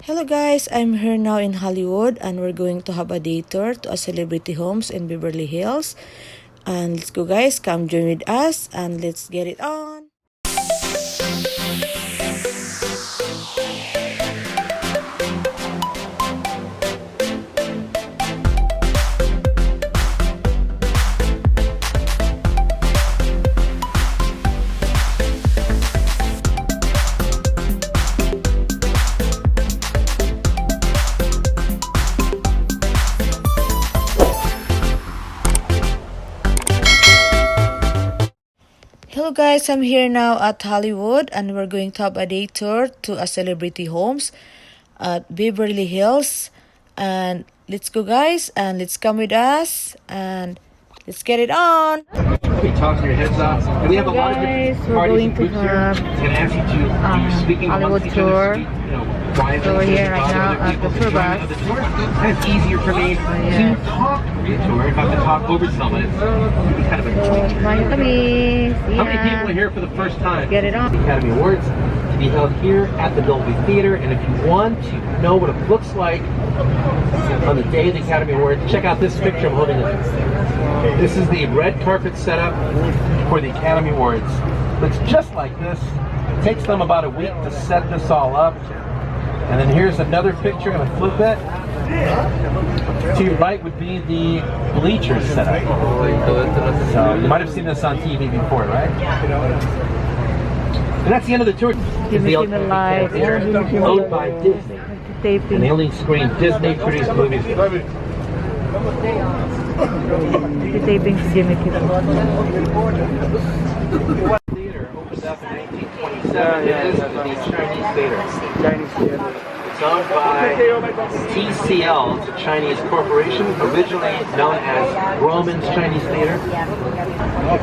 Hello guys, I'm here now in Hollywood and we're going to have a day tour to a celebrity homes in Beverly Hills. And let's go guys, come join with us and let's get it on. Hello guys, I'm here now at Hollywood and we're going to have a day tour to a celebrity homes at Beverly Hills. And let's go guys and let's come with us and let's get it on. Okay, toss your heads off. And we have a lot of different parties and groups here. It's going to ask you to do your speaking Hollywood amongst each tour. other. So we're here right now at the tour bus. And it's easier for me to talk through the tour. If I have to talk over someone, it's kind of a How many people are here for the first time? Get it on. The Academy Awards to be held here at the Dolby Theater. And if you want to know what it looks like on the day of the Academy Awards, check out this picture I'm holding up. This is the red carpet setup for the Academy Awards. Looks just like this. It takes them about a week to set this all up. And then here's another picture. I'm going to flip it. To your right would be the bleachers setup. So you might have seen this on TV before, right? And that's the end of the tour. It's the Ultimate Theater, owned by Disney. And they only screen Disney-produced movies. Taping si Jimmy Kimmel. Theater opened up in 1927. It is the Chinese theater. It's owned by TCL. It's a Chinese corporation, originally known as Roman's Chinese Theater. I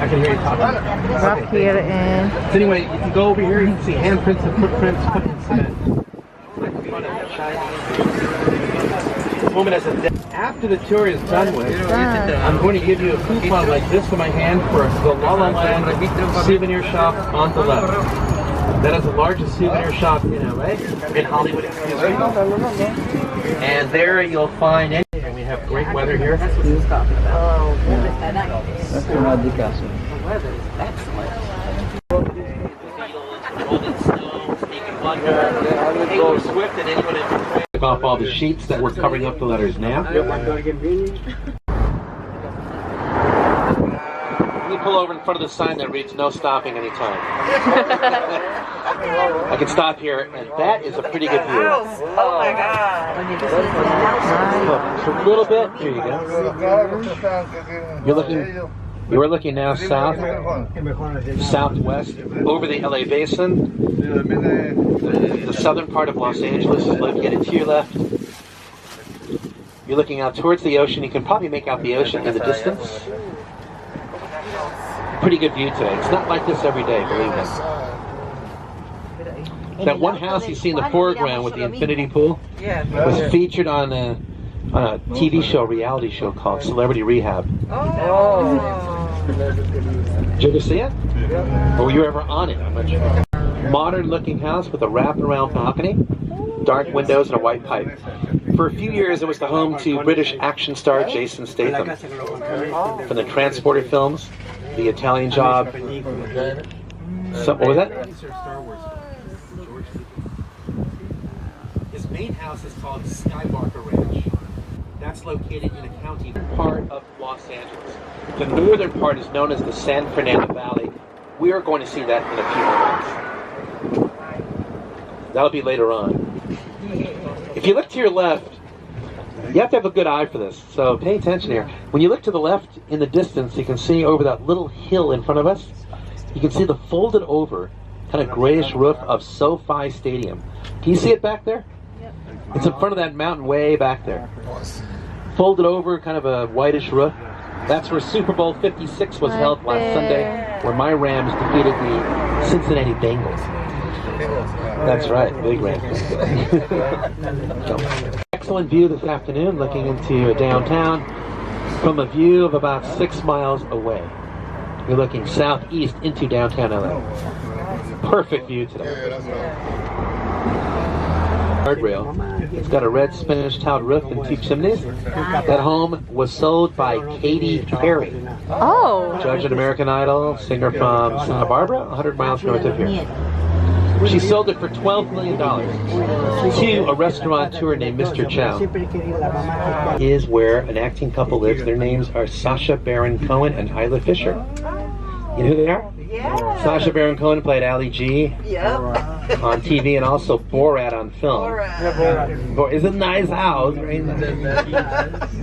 can hear you talking. Rock here and So anyway, you can go over here. You can see handprints and footprints put inside. It's like the front of the Chinese. This woman has a. After the tour is done with, I'm going to give you a coupon like this in my hand for the La La Land souvenir shop on the left. That is the largest souvenir shop in LA, in Hollywood, excuse me. And there you'll find anything. We have great weather here. oh, That's the weather is excellent. Rolling snow, sneaking thunder, Taylor Swift, and anyone in took off all the sheets that were covering up the letters now. Let me pull over in front of the sign that reads "No stopping anytime." I can stop here, and that is a pretty good view. Oh my God! Look, a little bit. Here you go. You're looking now south, southwest, over the LA Basin. The southern part of Los Angeles is located to your left. You're looking out towards the ocean. You can probably make out the ocean in the distance. Pretty good view today. It's not like this every day, believe me. That one house you see in the foreground with the infinity pool was featured on a TV show, reality show called Celebrity Rehab. Did you ever see it? Or were you ever on it? I'm not sure. Modern looking house with a wraparound balcony, dark windows and a white pipe. For a few years it was the home to British action star Jason Statham from the Transporter films, The Italian Job. So, what was that? His main house is called Skywalker Ranch. That's located in a county part of Los Angeles. The northern part is known as the San Fernando Valley. We are going to see that in a few moments. That'll be later on. If you look to your left, you have to have a good eye for this, so pay attention here. When you look to the left in the distance, you can see over that little hill in front of us, you can see the folded over, kind of grayish roof of SoFi Stadium. Can you see it back there? It's in front of that mountain way back there. Folded over, kind of a whitish roof. That's where Super Bowl 56 was held last Sunday, where my Rams defeated the Cincinnati Bengals. That's right, big Rams. Excellent view this afternoon, looking into downtown from a view of about 6 miles away. You're looking southeast into downtown LA. Perfect view today. Guardrail. It's got a red Spanish-tiled roof and 2 chimneys. That home was sold by Katy Perry. Oh. Judge at American Idol, singer from Santa Barbara, 100 miles north of here. She sold it for $12 million to a restaurateur named Mr. Chow. Is where an acting couple lives. Their names are Sasha Baron Cohen and Isla Fisher. You know who they are? Yeah. Sasha Baron Cohen played Ali G on TV and also Borat on film. It's a nice house, right?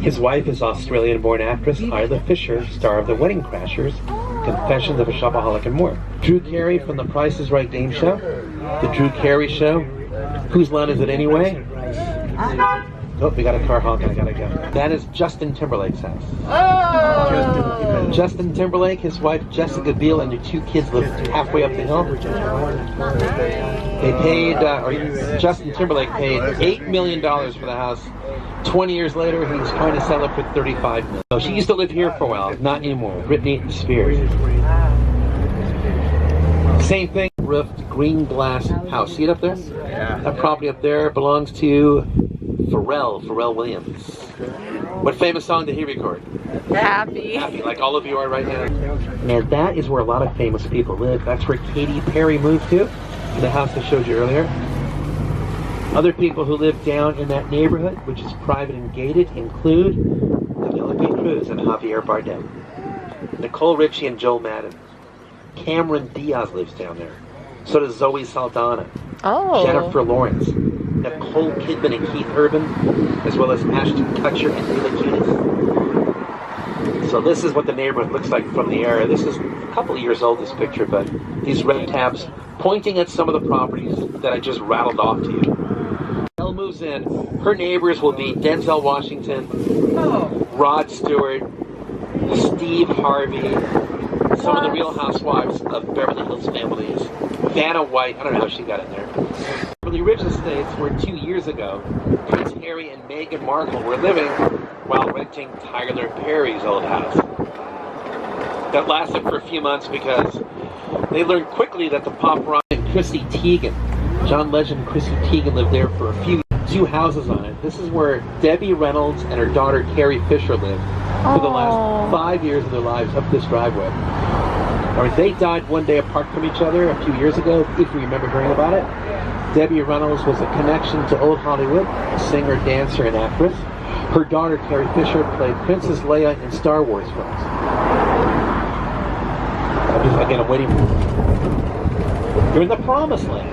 His wife is Australian-born actress Isla Fisher, star of The Wedding Crashers, Confessions of a Shopaholic, and more. Drew Carey from The Price is Right game show. The Drew Carey Show. Whose line is it anyway? Oh, we got a car honking. I gotta go. That is Justin Timberlake's house. Oh! Justin Timberlake, his wife Jessica Biel, and their 2 kids live halfway up the hill. They paid, Justin Timberlake paid $8 million for the house. 20 years later, he's trying to sell it for $35 million. So she used to live here for a while, not anymore. Britney Spears. Same thing, roofed green glass house. See it up there? Yeah. That property up there belongs to Pharrell Williams. What famous song did he record? Happy. Happy, like all of you are right now. And that is where a lot of famous people live. That's where Katy Perry moved to, the house I showed you earlier. Other people who live down in that neighborhood, which is private and gated, include Penelope Cruz and Javier Bardem, Nicole Richie and Joel Madden. Cameron Diaz lives down there. So does Zoe Saldana. Oh. Jennifer Lawrence. Nicole Kidman and Keith Urban, as well as Ashton Kutcher and Mila Kunis. So this is what the neighborhood looks like from the area. This is a couple of years old, this picture, but these red tabs pointing at some of the properties that I just rattled off to you. Elle moves in. Her neighbors will be Denzel Washington, Rod Stewart, Steve Harvey, some of the Real Housewives of Beverly Hills families, Vanna White, I don't know how she got in there. Beverly Ridge Estates, where 2 years ago, Prince Harry and Meghan Markle were living while renting Tyler Perry's old house. That lasted for a few months because they learned quickly that the pop rock and Chrissy Teigen, John Legend Chrissy Teigen lived there for a few 2 houses on it. This is where Debbie Reynolds and her daughter Carrie Fisher lived for the last 5 years of their lives up this driveway. Or they died one day apart from each other a few years ago, if you remember hearing about it. Debbie Reynolds was a connection to old Hollywood, a singer, dancer, and actress. Her daughter Carrie Fisher played Princess Leia in Star Wars films. I'm waiting for you. You're in the promised land.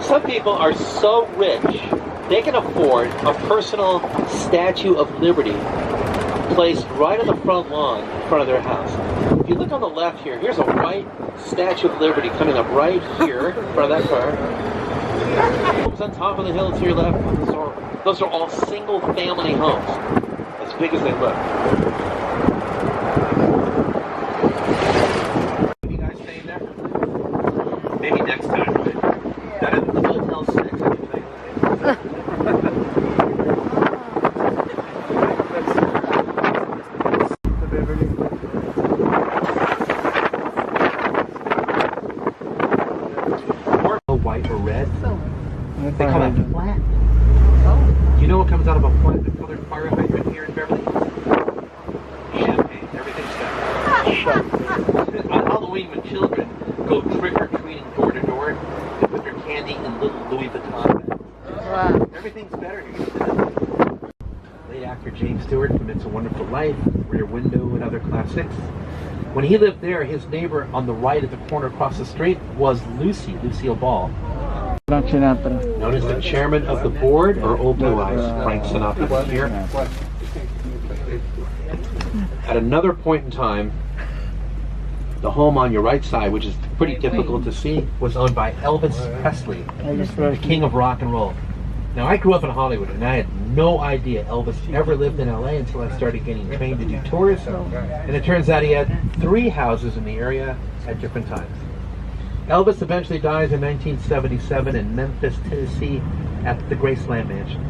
Some people are so rich, they can afford a personal Statue of Liberty placed right on the front lawn in front of their house. If you look on the left here, here's a white Statue of Liberty coming up right here in front of that car. Homes on top of the hill to your left, those are all single family homes, as big as they look. You guys staying there? Maybe next time. That is the Motel 6, I can tell you. White or red. They call that flat. Do you know what comes out of a flat colored fire hydrant here in Beverly? Champagne. Everything's got. On Halloween, when children go trick-or-treating door to door, they put their candy in little Louis Vuitton bags. Wow. Everything's better here. Late actor James Stewart from It's a Wonderful Life, Rear Window, and other classics. When he lived there, his neighbor on the right at the corner across the street was Lucille Ball. Known as the chairman of the board, or Old Blue Eyes, Frank Sinatra was here. At another point in time, the home on your right side, which is pretty difficult to see, was owned by Elvis Presley, the king of rock and roll. Now, I grew up in Hollywood, and I had no idea Elvis ever lived in LA until I started getting trained to do tours. And it turns out he had 3 houses in the area at different times. Elvis eventually dies in 1977 in Memphis, Tennessee at the Graceland Mansion.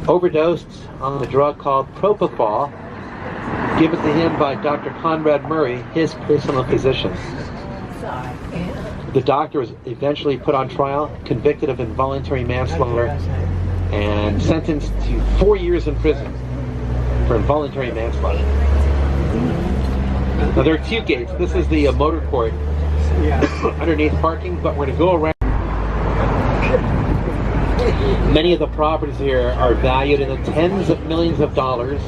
Overdosed on the drug called propofol, given to him by Dr. Conrad Murray, his personal physician. The doctor was eventually put on trial, convicted of involuntary manslaughter, and sentenced to 4 years in prison for involuntary manslaughter. Now there are two gates. This is the motor court underneath parking, but we're going to go around. Many of the properties here are valued in the tens of millions of dollars.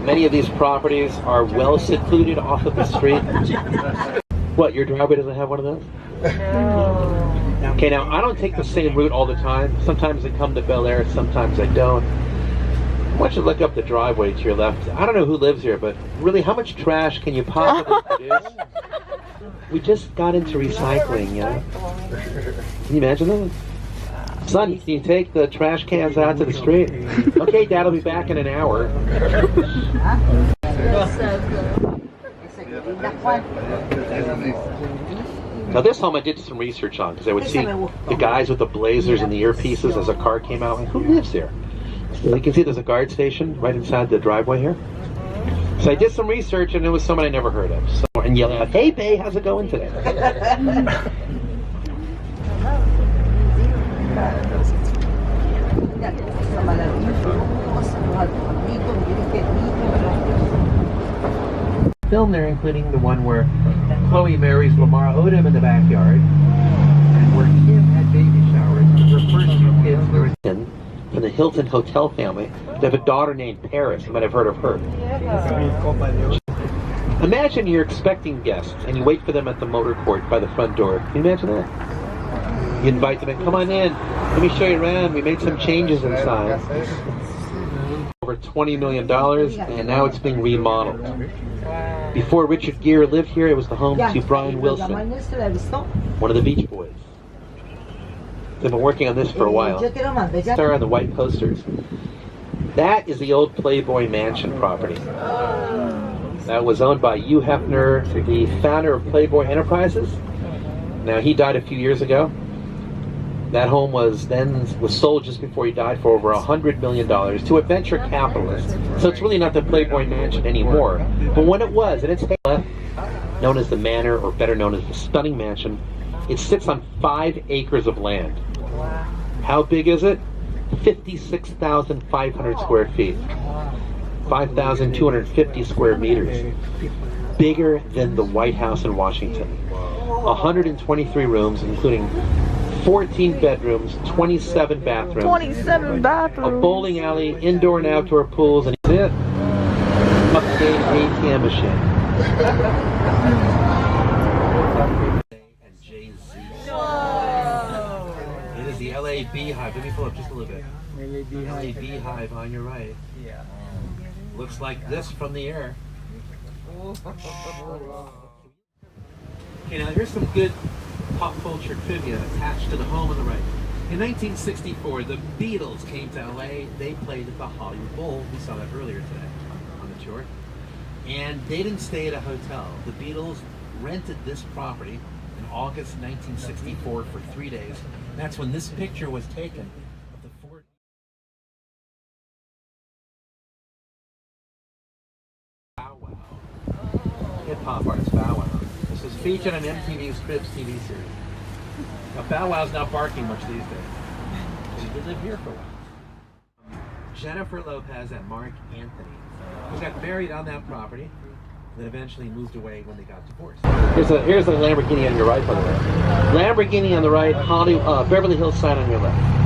Many of these properties are well secluded off of the street. What, your driveway doesn't have one of those? No. Okay, now I don't take the same route all the time. Sometimes I come to Bel Air, sometimes I don't. I want you to look up the driveway to your left. I don't know who lives here, but really, how much trash can you possibly produce? We just got into recycling, you know? Can you imagine that? Son, can you take the trash cans out to the street? Okay, Dad will be back in an hour. Now this home I did some research on because I would see the guys with the blazers and the earpieces as a car came out. Like, who lives here? So you can see there's a guard station right inside the driveway here. So I did some research and it was someone I never heard of. So, and yell out, "Hey, Bay, how's it going today?" Film there, including the one where Chloe marries Lamar Odom in the backyard, and where Kim had baby showers with her first two kids. There was from the Hilton Hotel family. They have a daughter named Paris. You might have heard of her. Imagine you're expecting guests and you wait for them at the motor court by the front door. Can you imagine that? You invite them in. Come on in. Let me show you around. We made some changes inside. Over $20 million, and now it's being remodeled. Before Richard Gere lived here, it was the home to Brian Wilson, one of the Beach Boys. They've been working on this for a while. There are the white posters. That is the old Playboy Mansion property. That was owned by Hugh Hefner, the founder of Playboy Enterprises. Now, he died a few years ago. That home was sold just before he died for over $100 million to a venture capitalist. So it's really not the Playboy Mansion anymore. But when it was, and it's known as the Manor, or better known as the Stunning Mansion, it sits on 5 acres of land. How big is it? 56,500 square feet. 5,250 square meters. Bigger than the White House in Washington. 123 rooms, including 14 bedrooms, 27 bathrooms. 27 bathrooms. A bowling alley, indoor and outdoor pools, and that's it. Update ATM machine. And Jay-Z. It is the LA Beehive. Let me pull up just a little bit. LA Beehive on your right. Yeah. Looks like this from the air. Okay, now here's some good pop culture trivia attached to the home on the right. In 1964, the Beatles came to LA. They played at the Hollywood Bowl. We saw that earlier today on the tour. And they didn't stay at a hotel. The Beatles rented this property in August 1964 for 3 days. That's when this picture was taken of the Ford. Bow Wow. Hip-hop artist Bow Wow. This was featured on MTV's Cribs TV series. Now, Bow Wow's not barking much these days. He did live here for a while. Jennifer Lopez and Mark Anthony, who got married on that property, then eventually moved away when they got divorced. Here's the Lamborghini on your right, by the way. Lamborghini on the right, Beverly Hills sign on your left.